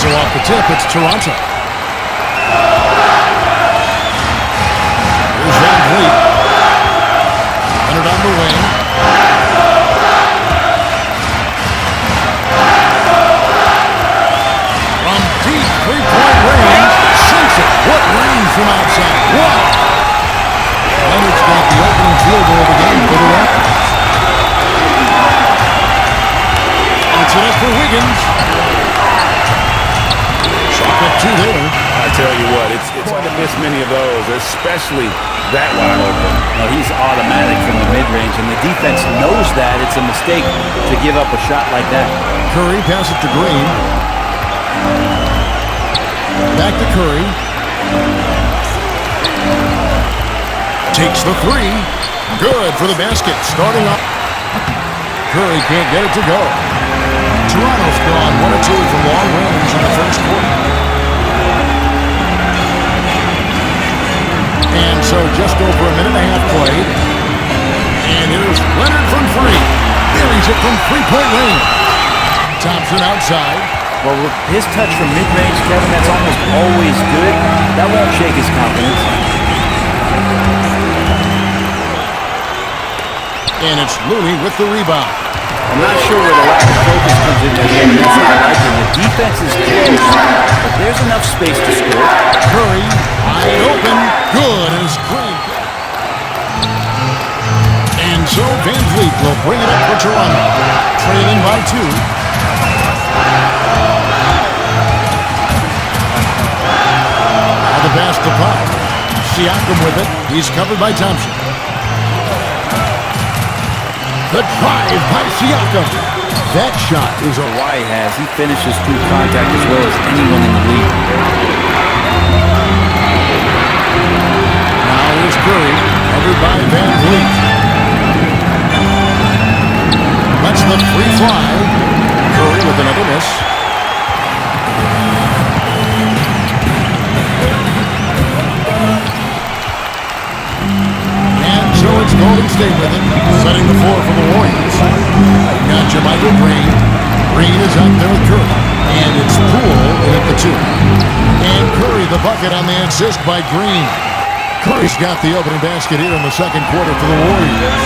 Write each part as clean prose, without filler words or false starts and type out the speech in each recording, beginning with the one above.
So off the tip, it's Toronto. Here's Van Vliet. Leonard on the wing. From deep three-point range, sinks it. What range from outside. Wow. Leonard's got the opening field goal of the game for the Raptors. It's it up for Wiggins. Shot at two there. I tell you what, it's hard to miss many of those, especially that wide open. Now, he's automatic from the mid-range, and the defense knows that it's a mistake to give up a shot like that. Curry passes it to Green. Back to Curry. Takes the three. Good for the basket. Starting off. Curry can't get it to go. Toronto's gone 1 of 2 from long range in the first quarter. And so just over a minute and a half played. And here's Leonard from three. Buries it from three-point range. Thompson outside. Well, with his touch from mid-range, Kevin, that's almost always good. That won't shake his confidence. And it's Looney with the rebound. I'm not sure where the lack of focus comes in there. That's what I like. The defense is close, but there's enough space to score. Curry, wide open, good as Green. And so Van Vliet will bring it up for Toronto, trailing by 2. Now the pass to Pop. Siakam with it. He's covered by Thompson. The drive by Siakam. That shot is a Why has he finishes through contact as well as anyone in the league. Now here's Curry, covered by Van Vliet. Lets the three fly. Curry with another miss. And so it's Golden State with it, setting the floor for the Warriors. Got Jermichael Green. Green is out there with Curry. And it's Poole in at the 2. And Curry the bucket on the assist by Green. Curry's got the opening basket here in the second quarter for the Warriors.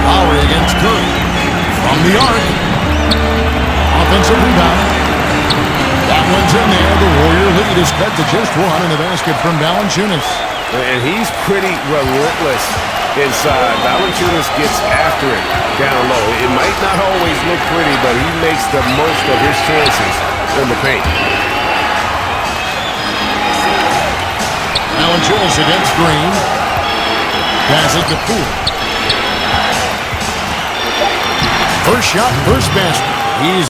Lowry against Curry. From the arc. Offensive rebound. That one's in there. The Warrior lead is cut to just 1 in the basket from Valanciunas. And he's pretty relentless inside. Valanciunas gets after it down low. It might not always look pretty, but he makes the most of his chances in the paint. Valanciunas against Green. Pass it to Poole. First shot, first basket. He's